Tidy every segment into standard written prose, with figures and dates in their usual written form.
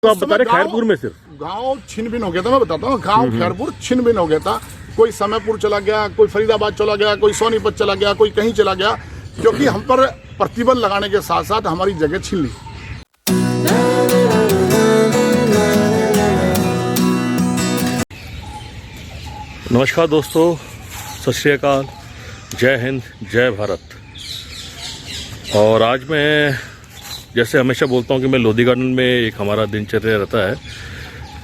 तो आप बता रहे खैरपुर में सिर्फ गांव छिन-भिन हो गया था। मैं बताता हूँ, गांव खैरपुर छिन-भिन हो गया था। कोई समयपुर चला गया, कोई फरीदाबाद चला गया, कोई सोनीपत चला गया, कोई कहीं चला गया, क्योंकि हम पर प्रतिबंध लगाने के साथ साथ हमारी जगह छीन ली। नमस्कार दोस्तों, सत श्री अकाल, जय हिंद, जय भारत। और आज मैं जैसे हमेशा बोलता हूँ कि मैं लोधी गार्डन में एक हमारा दिनचर्या रहता है।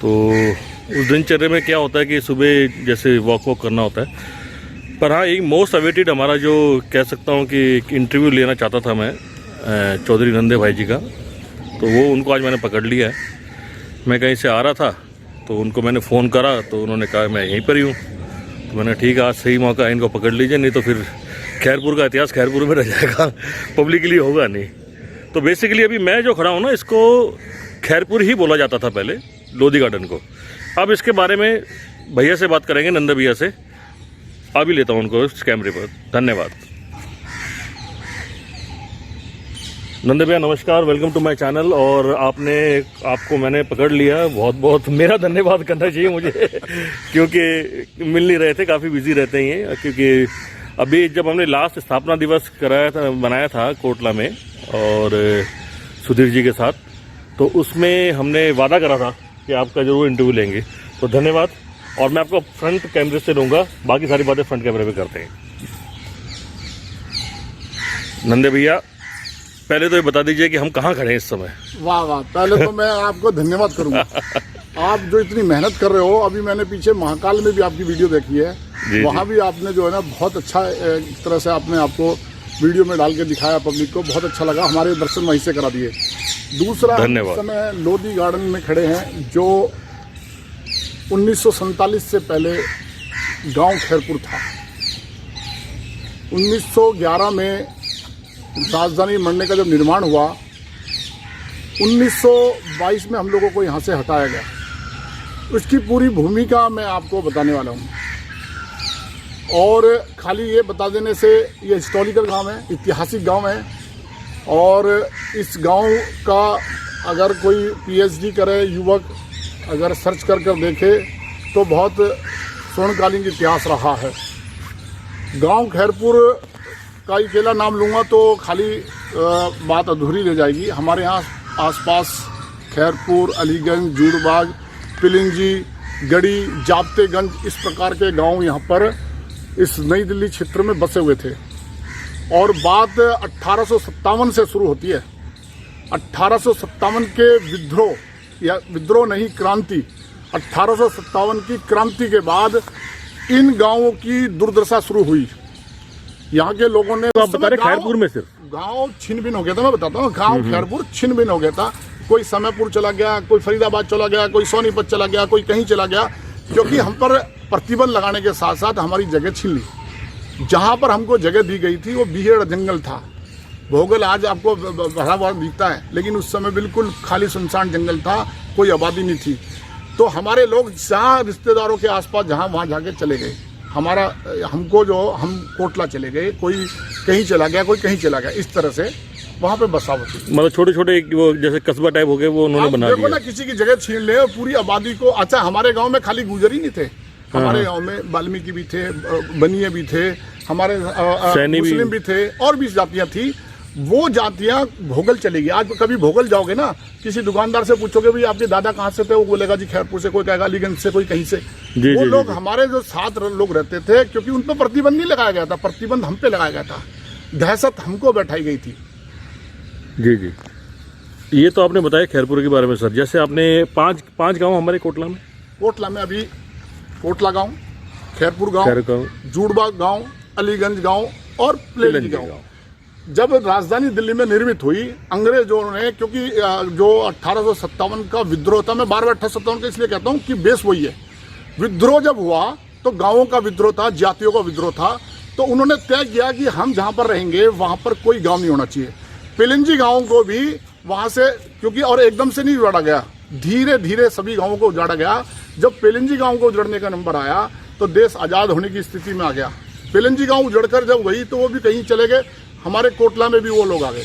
तो उस दिनचर्या में क्या होता है कि सुबह जैसे वॉक करना होता है। पर हाँ, एक मोस्ट अवेटेड हमारा जो कह सकता हूँ कि एक इंटरव्यू लेना चाहता था मैं चौधरी नंदे भाई जी का, तो वो उनको आज मैंने पकड़ लिया है। मैं कहीं से आ रहा था तो उनको मैंने फ़ोन करा तो उन्होंने कहा मैं यहीं पर ही हूँ। तो मैंने ठीक है, आज सही मौका है, इनको पकड़ लीजिए, नहीं तो फिर खैरपुर का इतिहास खैरपुर में रह जाएगा, पब्लिकली होगा नहीं। तो बेसिकली अभी मैं जो खड़ा हूँ ना, इसको खैरपुर ही बोला जाता था पहले, लोधी गार्डन को। अब इसके बारे में भैया से बात करेंगे, नंदा भैया से। अभी लेता हूँ उनको इस कैमरे पर। धन्यवाद। नंदा भैया नमस्कार, वेलकम टू माय चैनल। और आपको मैंने पकड़ लिया, बहुत बहुत मेरा धन्यवाद करना चाहिए मुझे क्योंकि मिल नहीं रहे थे, काफ़ी बिजी रहते हैं। क्योंकि अभी जब हमने लास्ट स्थापना दिवस बनाया था कोटला में और सुधीर जी के साथ, तो उसमें हमने वादा करा था कि आपका जरूर इंटरव्यू लेंगे। तो धन्यवाद। और मैं आपको फ्रंट कैमरे से लूँगा, बाकी सारी बातें फ्रंट कैमरे पे करते हैं। नंदे भैया पहले तो ये बता दीजिए कि हम कहाँ खड़े हैं इस समय। वाह वाह, पहले तो मैं आपको धन्यवाद करूंगा। आप जो इतनी मेहनत कर रहे हो, अभी मैंने पीछे महाकाल में भी आपकी वीडियो देखी है, वहाँ भी आपने जो है ना बहुत अच्छा एक तरह से आपने आपको वीडियो में डाल के दिखाया पब्लिक को, बहुत अच्छा लगा। हमारे दर्शन वहीं से करा दिए। दूसरा, इस समय लोधी गार्डन में खड़े हैं जो 1947 से पहले गांव खैरपुर था। 1911 में राजधानी मरने का जब निर्माण हुआ, 1922 में हम लोगों को यहाँ से हटाया गया। उसकी पूरी भूमिका मैं आपको बताने वाला हूँ। और खाली ये बता देने से, ये हिस्टोरिकल गांव है, ऐतिहासिक गांव है। और इस गांव का अगर कोई पीएचडी करे युवक, अगर सर्च कर देखे तो बहुत स्वर्णकालीन इतिहास रहा है। गांव खैरपुर का अकेला नाम लूँगा तो खाली बात अधूरी रह जाएगी। हमारे यहाँ आसपास खैरपुर, अलीगंज, जूड़बाग, पिलिंजी, गढ़ी, जाप्तेगंज, इस प्रकार के गांव यहाँ पर इस नई दिल्ली क्षेत्र में बसे हुए थे। और बात 1857 से शुरू होती है। 1857 के विद्रोह, या विद्रोह नहीं, क्रांति, 1857 की क्रांति के बाद इन गांवों की दुर्दशा शुरू हुई। यहाँ के लोगों ने, तो आप बता रहे खैरपुर में सिर्फ गांव छिन-भिन हो गया था। मैं बताता हूँ, गांव खैरपुर छिन-भिन हो गया था। कोई समयपुर चला गया, कोई फरीदाबाद चला गया, कोई सोनीपत चला गया, कोई कहीं चला गया, क्योंकि हम पर प्रतिबंध लगाने के साथ साथ हमारी जगह छीन ली। जहाँ पर हमको जगह दी गई थी वो बीहड़ जंगल था। भोगल आज आपको भरा भरा दिखता है, लेकिन उस समय बिल्कुल खाली सुनसान जंगल था, कोई आबादी नहीं थी। तो हमारे लोग जहाँ रिश्तेदारों के आसपास जहाँ वहाँ जाके चले गए। हम कोटला चले गए, कोई कहीं चला गया, कोई कहीं चला गया, इस तरह से वहाँ पे बसावट हुई। मतलब छोटे छोटे वो जैसे कस्बा टाइप हो गए, वो उन्होंने बना दिया। देखो ना, किसी की जगह छीन ले और पूरी आबादी को। अच्छा, हमारे गांव में खाली गुजर ही नहीं थे, हमारे गांव में वाल्मीकि भी थे, बनिए भी थे, हमारे मुस्लिम भी थे, और भी जातियां थी। वो जातियां भोगल चली गई। आज कभी भोगल जाओगे ना, किसी दुकानदार से पूछोगे भी आपके दादा कहाँ से थे, वो बोलेगा जी खैरपुर से, कोई कहेगा अलीगंज से, कोई कहीं से। वो लोग हमारे जो साथ लोग रहते थे, क्योंकि उन पर प्रतिबंध नहीं लगाया गया था, प्रतिबंध हम पे लगाया गया था, दहशत हमको बैठाई गई थी। जी जी, ये तो आपने बताया खैरपुर के बारे में सर। जैसे आपने पांच गांव हमारे कोटला में अभी कोटला गांव, खैरपुर गांव, जूड़बाग गांव, अलीगंज गांव और पिलिंजी गांव। जब राजधानी दिल्ली में निर्मित हुई, अंग्रेजों ने, क्योंकि जो 1857 का विद्रोह था, मैं बार बार 1857 का इसलिए कहता हूँ कि बेस वही है। विद्रोह जब हुआ तो गाँवों का विद्रोह था, जातियों का विद्रोह था। तो उन्होंने तय किया कि हम जहाँ पर रहेंगे वहाँ पर कोई गाँव नहीं होना चाहिए। पिलिंजी गाँव को भी वहाँ से, क्योंकि और एकदम से नहीं उजाड़ा गया, धीरे धीरे सभी गाँवों को उजाड़ा गया। जब पिलिंजी गाँव को उजड़ने का नंबर आया तो देश आज़ाद होने की स्थिति में आ गया। पिलिंजी गाँव उजड़कर जब वही, तो वो भी कहीं चले गए। हमारे कोटला में भी वो लोग आ गए।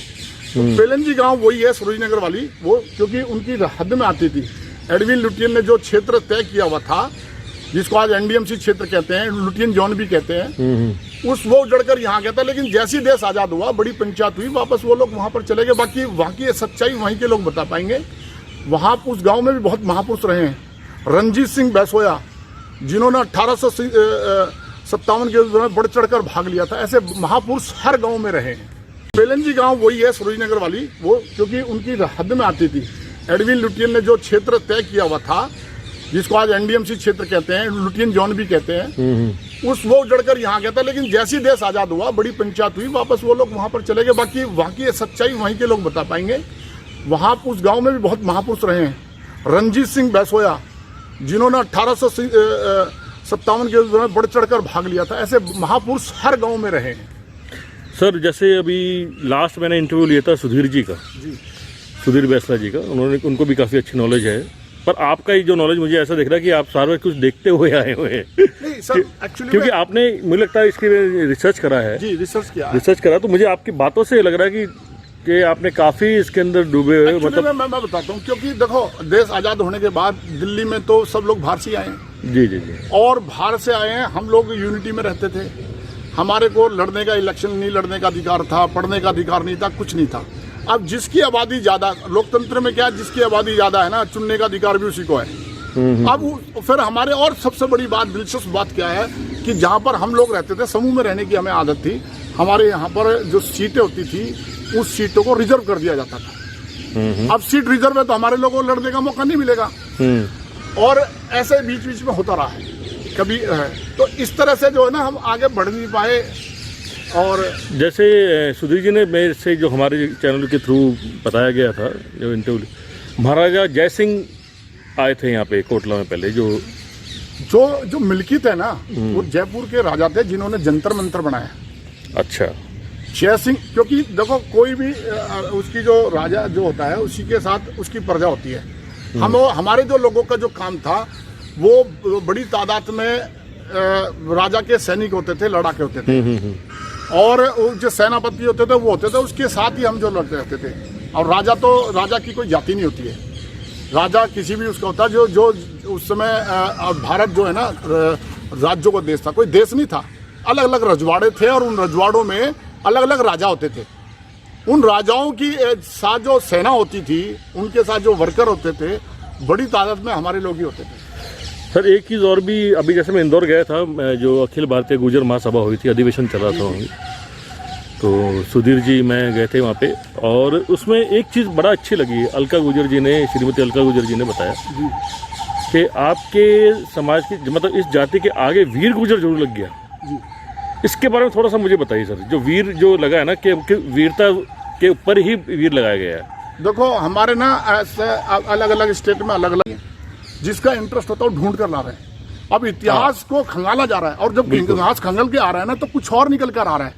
तो पेलनजी गांव वही है सूरजनगर वाली, वो क्योंकि उनकी हद में आती थी। एडविन लुटियन ने जो क्षेत्र तय किया हुआ था, जिसको आज एनडीएमसी क्षेत्र कहते हैं, लुटियन जोन भी कहते हैं, वो उजड़कर यहाँ गया था। लेकिन जैसे ही देश आजाद हुआ, बड़ी पंचायत हुई, वापस वो लोग वहां पर चले गए। बाकी वहां की सच्चाई वहीं के लोग बता पाएंगे। वहां उस गांव में भी बहुत महापुरुष रहे हैं। रणजीत सिंह बैसोया, जिन्होंने 1857 के में बढ़ चढ़कर भाग लिया था, ऐसे महापुरुष हर गांव में रहे हैं। पेलनजी गांव वही है सूरजनगर वाली, वो क्योंकि उनकी हद में आती थी। एडविन लुटियन ने जो क्षेत्र तय किया हुआ था, जिसको आज एनडीएमसी क्षेत्र कहते हैं, लुटियन जोन भी कहते हैं, वो उजड़कर यहाँ गया था। लेकिन जैसे ही देश आजाद हुआ, बड़ी पंचायत हुई, वापस वो लोग वहां पर चले गए। बाकी वहां की सच्चाई वहीं के लोग बता पाएंगे। वहां उस गांव में भी बहुत महापुरुष रहे हैं। रणजीत सिंह बैसोया, जिन्होंने 1857 के में बढ़ चढ़कर भाग लिया था, ऐसे महापुरुष हर गांव में रहे हैं। सर, जैसे अभी लास्ट मैंने इंटरव्यू लिया था सुधीर जी का, सुधीर बैसला जी का, उनको भी काफ़ी अच्छी नॉलेज है। पर आपका ही जो नॉलेज मुझे ऐसा दिख रहा है कि आप सारे कुछ देखते हुए आए हुए हैं। नहीं सर, एक्चुअली क्योंकि आपने, मुझे लगता है, इसकी रिसर्च करा है। जी, रिसर्च करा, तो मुझे आपकी बातों से लग रहा है कि आपने काफ़ी इसके अंदर डूबे हुए। मतलब मैं बताता हूँ, क्योंकि देखो, देश आज़ाद होने के बाद दिल्ली में तो सब लोग बाहर से आए हैं। जी जी जी। और बाहर से आए हैं, हम लोग यूनिटी में रहते थे। हमारे को लड़ने का, इलेक्शन नहीं लड़ने का अधिकार था, पढ़ने का अधिकार नहीं था, कुछ नहीं था। अब जिसकी आबादी ज्यादा, लोकतंत्र में क्या है, जिसकी आबादी ज्यादा है ना, चुनने का अधिकार भी उसी को है। अब फिर हमारे, और सबसे बड़ी बात, दिलचस्प बात क्या है कि जहाँ पर हम लोग रहते थे, समूह में रहने की हमें आदत थी। हमारे यहाँ पर जो सीटें होती थी, उस सीटों को रिजर्व कर दिया जाता था। अब सीट रिजर्व है तो हमारे लोगों को लड़ने का मौका नहीं मिलेगा। और ऐसे बीच बीच में होता रहा है कभी है। तो इस तरह से जो है ना, हम आगे बढ़ नहीं पाए। और जैसे सुधीर जी ने मेरे से, जो हमारे चैनल के थ्रू बताया गया था, जो इंटरव्यू, महाराजा जय सिंह आए थे यहाँ पे कोटला में पहले, जो मिल्कियत है ना, वो जयपुर के राजा थे, जिन्होंने जंतर मंतर बनाया। अच्छा। जय सिंह, क्योंकि देखो, कोई भी उसकी जो राजा जो होता है, उसी के साथ उसकी प्रजा होती है। हमारे जो लोगों का जो काम था, वो बड़ी तादाद में राजा के सैनिक होते थे, लड़ाके होते थे। और जो सेनापति होते थे, वो होते थे, उसके साथ ही हम जो लड़ते रहते थे। और राजा की कोई जाति नहीं होती है। राजा किसी भी उसका होता है, जो उस समय भारत जो है ना, राज्यों का देश था, कोई देश नहीं था। अलग अलग रजवाड़े थे, और उन रजवाड़ों में अलग अलग राजा होते थे। उन राजाओं की साथ जो सेना होती थी, उनके साथ जो वर्कर होते थे, बड़ी तादाद में हमारे लोग ही होते थे। सर, एक चीज़ और भी, अभी जैसे मैं इंदौर गया था, जो अखिल भारतीय गुर्जर महासभा हुई थी, अधिवेशन चल रहा था वहीं, तो सुधीर जी मैं गए थे वहाँ पे, और उसमें एक चीज़ बड़ा अच्छी लगी। अलका गुर्जर जी ने, श्रीमती अलका गुर्जर जी ने बताया कि आपके समाज की, मतलब इस जाति के आगे वीर गुर्जर जरूर लग गया। इसके बारे में थोड़ा सा मुझे बताइए सर। जो वीर जो लगा है ना, कि वीरता के ऊपर ही वीर लगाया गया है। देखो, हमारे ना ऐसे अलग अलग स्टेट में अलग अलग, जिसका इंटरेस्ट होता है वो ढूंढ कर ला रहे हैं। अब इतिहास को खंगाला जा रहा है, और जब इतिहास खंगल के आ रहा है ना, तो कुछ और निकल कर आ रहा है।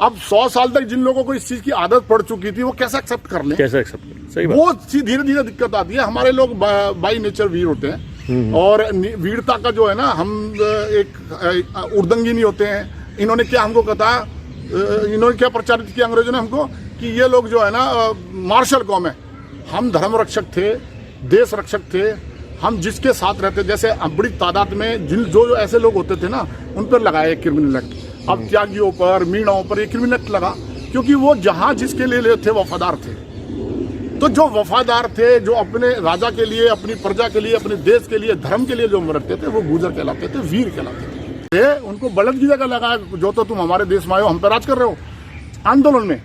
अब 100 साल तक जिन लोगों को इस चीज की आदत पड़ चुकी थी, वो कैसे एक्सेप्ट कर लें? कैसे एक्सेप्ट कर? सही बात। वो धीरे धीरे दिक्कत आती है। हमारे लोग बाई नेचर वीर होते हैं, और वीरता का जो है ना, हम एक उर्दंगी नहीं होते हैं। इन्होंने क्या हमको कहा, इन्होंने क्या प्रचारित किया अंग्रेजों ने हमको, कि ये लोग जो है ना मार्शल कौम है। हम धर्म रक्षक थे, देश रक्षक थे। हम जिसके साथ रहते, जैसे बड़ी तादाद में जो ऐसे लोग होते थे ना, उन पर लगाया क्रिमिनल एक्ट। अब त्यागियों पर, मीणाओं पर ये क्रिमिनल एक्ट लगा, क्योंकि वो जहाँ जिसके लिए थे वफादार थे। तो जो वफादार थे, जो अपने राजा के लिए, अपनी प्रजा के लिए, अपने देश के लिए, धर्म के लिए जो मरते थे, वो गुर्जर कहलाते थे, वीर कहलाते थे। उनको बलद की जगह लगाया, जो तो तुम हमारे देश में आए हो, हम पर राज कर रहे हो। आंदोलन में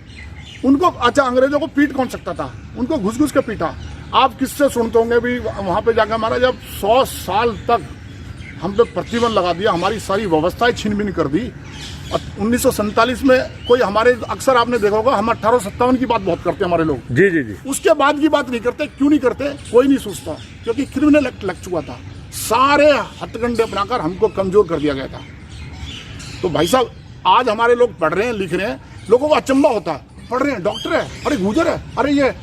उनको, अच्छा, अंग्रेजों को पीट कौन सकता था? उनको घुस घुस के पीटा। आप किससे सुनते होंगे भी, वहां पे जाकर हमारा जब 100 साल तक हम पे प्रतिबंध लगा दिया, हमारी सारी व्यवस्थाएं छीन बीन कर दी। 1947 में कोई हमारे, अक्सर आपने देखा होगा, हम 1857 की बात बहुत करते हैं हमारे लोग। जी जी जी। उसके बाद की बात नहीं करते। क्यों नहीं करते? कोई नहीं सोचता, क्योंकि क्रिमिनल एक्ट लग चुका था। सारे हथकंडे अपनाकर हमको कमजोर कर दिया गया था। तो भाई साहब, आज हमारे लोग पढ़ रहे हैं, लिख रहे हैं, लोगों को अचंभा होता है, पढ़ रहे हैं, डॉक्टर है, अरे गुर्जर है, अरे ये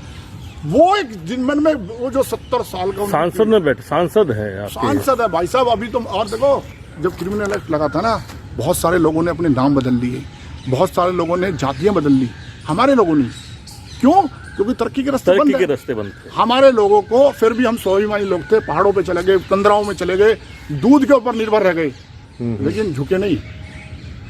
वो एक जिनमन में वो जो 70 साल का सांसद में बैठे, सांसद है, सांसद है भाई साहब। अभी तुम और देखो, जब क्रिमिनल एक्ट लगा था ना, बहुत सारे लोगों ने अपने नाम बदल लिए, बहुत सारे लोगों ने जातियां बदल ली। हमारे लोगों ने क्यों? क्योंकि तरक्की के रास्ते बंद तरक्की है। के रास्ते बंद थे। हमारे लोगों को फिर भी हम स्वाभिमानी लोग थे, पहाड़ों पे चले गए, कंदराओं में चले गए, दूध के ऊपर निर्भर रह गए, लेकिन झुके नहीं।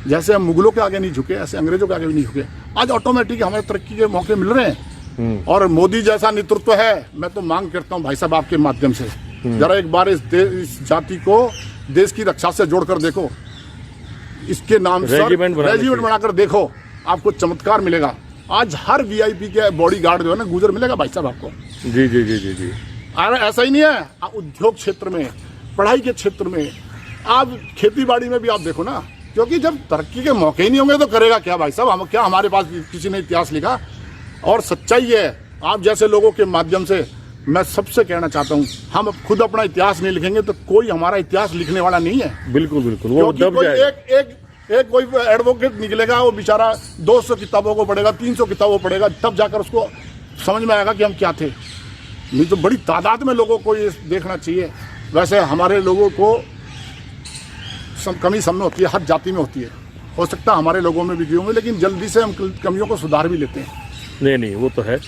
जैसे हम मुगलों के आगे नहीं झुके, ऐसे अंग्रेजों के आगे भी नहीं झुके। आज ऑटोमेटिक हमें तरक्की के मौके मिल रहे हैं और मोदी जैसा नेतृत्व है। मैं तो मांग करता हूँ भाई साहब आपके माध्यम से, जरा एक बार इस जाति को देश की रक्षा से जोड़कर देखो, इसके नाम से रेजिमेंट बनाकर देखो, आपको चमत्कार मिलेगा। आज हर वीआईपी के बॉडीगार्ड जो है ना गुजर मिलेगा भाई साहब आपको। जी जी जी जी जी। अरे ऐसा ही नहीं है, उद्योग क्षेत्र में, पढ़ाई के क्षेत्र में, आप खेती बाड़ी में भी आप देखो ना, क्योंकि जब तरक्की के मौके ही नहीं होंगे तो करेगा क्या भाई साहब? हम क्या, हमारे पास किसी ने इतिहास लिखा? और सच्चाई है, आप जैसे लोगों के माध्यम से मैं सबसे कहना चाहता हूँ, हम खुद अपना इतिहास नहीं लिखेंगे तो कोई हमारा इतिहास लिखने वाला नहीं है। बिल्कुल बिल्कुल, वो दब कोई जाएगा। एक कोई एडवोकेट निकलेगा, वो बेचारा 200 किताबों को पढ़ेगा, 300 किताबों पढ़ेगा, तब जाकर उसको समझ में आएगा कि हम क्या थे। नहीं तो बड़ी तादाद में लोगों को ये देखना चाहिए। वैसे हमारे लोगों को कमी सब में होती है, हर जाति में होती है, हो सकता है हमारे लोगों में भी होंगे, लेकिन जल्दी से हम कमियों को सुधार भी लेते हैं। नहीं नहीं, वो तो है।